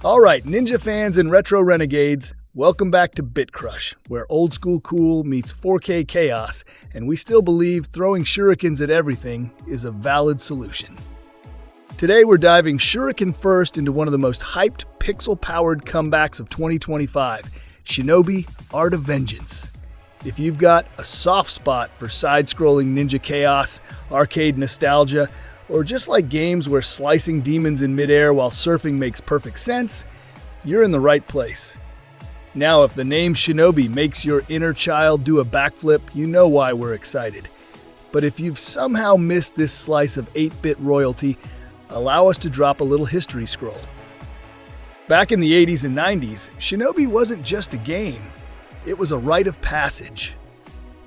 Alright, ninja fans and retro renegades, welcome back to BitCrush, where old school cool meets 4K chaos, and we still believe throwing shurikens at everything is a valid solution. Today we're diving shuriken first into one of the most hyped pixel-powered comebacks of 2025, Shinobi Art of Vengeance. If you've got a soft spot for side-scrolling ninja chaos, arcade nostalgia, or just like games where slicing demons in midair while surfing makes perfect sense, you're in the right place. Now, if the name Shinobi makes your inner child do a backflip, you know why we're excited. But if you've somehow missed this slice of 8-bit royalty, allow us to drop a little history scroll. Back in the 80s and 90s, Shinobi wasn't just a game. It was a rite of passage.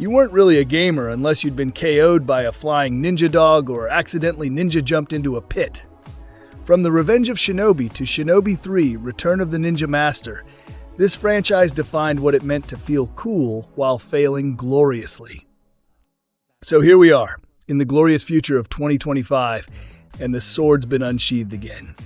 You weren't really a gamer unless you'd been KO'd by a flying ninja dog or accidentally ninja jumped into a pit. From The Revenge of Shinobi to Shinobi 3: Return of the Ninja Master, this franchise defined what it meant to feel cool while failing gloriously. So here we are, in the glorious future of 2025, and the sword's been unsheathed again.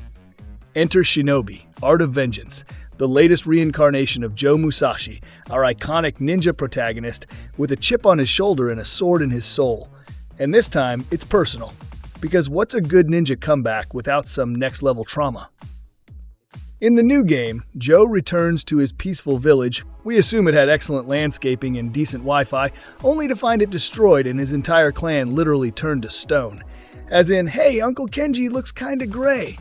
Enter Shinobi, Art of Vengeance, the latest reincarnation of Joe Musashi, our iconic ninja protagonist with a chip on his shoulder and a sword in his soul. And this time, it's personal, because what's a good ninja comeback without some next-level trauma? In the new game, Joe returns to his peaceful village. We assume it had excellent landscaping and decent Wi-Fi, only to find it destroyed and his entire clan literally turned to stone. As in, hey, Uncle Kenji looks kinda gray.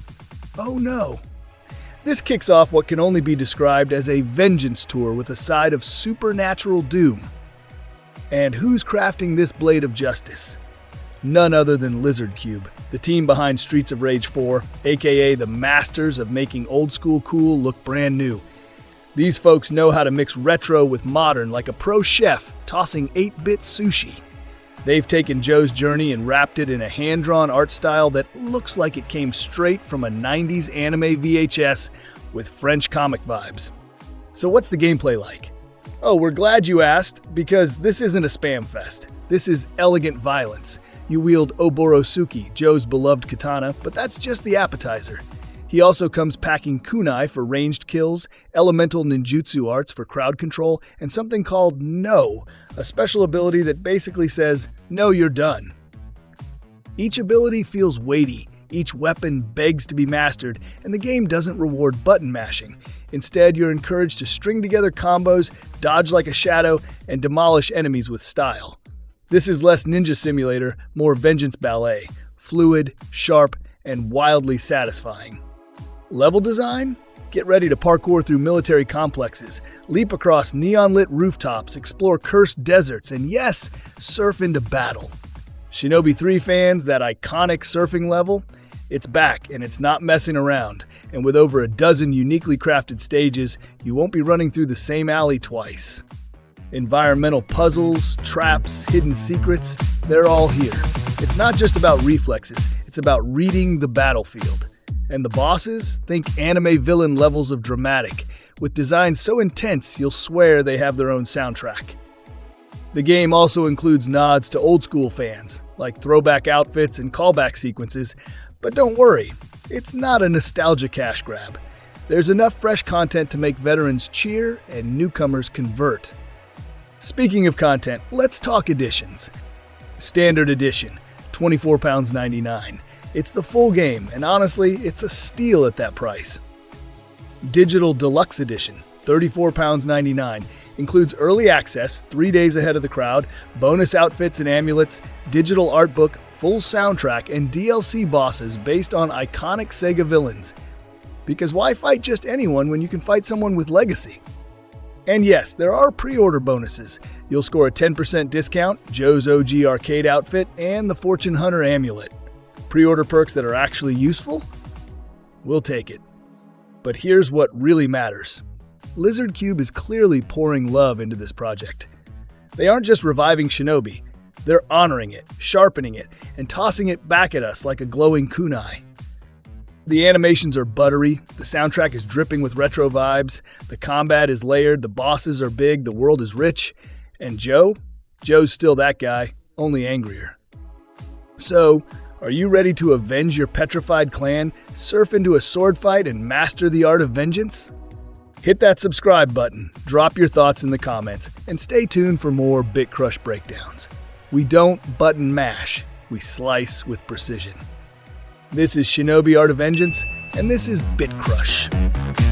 Oh no. This kicks off what can only be described as a vengeance tour with a side of supernatural doom. And who's crafting this blade of justice? None other than Lizardcube, the team behind Streets of Rage 4, aka the masters of making old school cool look brand new. These folks know how to mix retro with modern like a pro chef tossing 8-bit sushi. They've taken Joe's journey and wrapped it in a hand-drawn art style that looks like it came straight from a 90s anime VHS with French comic vibes. So what's the gameplay like? Oh, we're glad you asked, because this isn't a spam fest. This is elegant violence. You wield Oborosuki, Joe's beloved katana, but that's just the appetizer. He also comes packing kunai for ranged kills, elemental ninjutsu arts for crowd control, and something called No, a special ability that basically says, no, you're done. Each ability feels weighty, each weapon begs to be mastered, and the game doesn't reward button mashing. Instead, you're encouraged to string together combos, dodge like a shadow, and demolish enemies with style. This is less Ninja Simulator, more Vengeance Ballet, fluid, sharp, and wildly satisfying. Level design? Get ready to parkour through military complexes, leap across neon-lit rooftops, explore cursed deserts, and yes, surf into battle. Shinobi 3 fans, that iconic surfing level? It's back, and it's not messing around. And with over a dozen uniquely crafted stages, you won't be running through the same alley twice. Environmental puzzles, traps, hidden secrets, they're all here. It's not just about reflexes, it's about reading the battlefield. And the bosses? Think anime villain levels of dramatic, with designs so intense you'll swear they have their own soundtrack. The game also includes nods to old school fans, like throwback outfits and callback sequences, but don't worry, it's not a nostalgia cash grab. There's enough fresh content to make veterans cheer and newcomers convert. Speaking of content, let's talk editions. Standard Edition, £24.99. It's the full game, and honestly, it's a steal at that price. Digital Deluxe Edition, £34.99, includes early access, 3 days ahead of the crowd, bonus outfits and amulets, digital art book, full soundtrack, and DLC bosses based on iconic Sega villains. Because why fight just anyone when you can fight someone with legacy? And yes, there are pre-order bonuses. You'll score a 10% discount, Joe's OG arcade outfit, and the Fortune Hunter amulet. Pre-order perks that are actually useful? We'll take it. But here's what really matters. Lizardcube is clearly pouring love into this project. They aren't just reviving Shinobi, they're honoring it, sharpening it, and tossing it back at us like a glowing kunai. The animations are buttery, the soundtrack is dripping with retro vibes, the combat is layered, the bosses are big, the world is rich, and Joe's still that guy, only angrier. So, Are you ready to avenge your petrified clan, surf into a sword fight, and master the art of vengeance? Hit that subscribe button, drop your thoughts in the comments, and stay tuned for more BitCrush breakdowns. We don't button mash, we slice with precision. This is Shinobi Art of Vengeance, and this is BitCrush.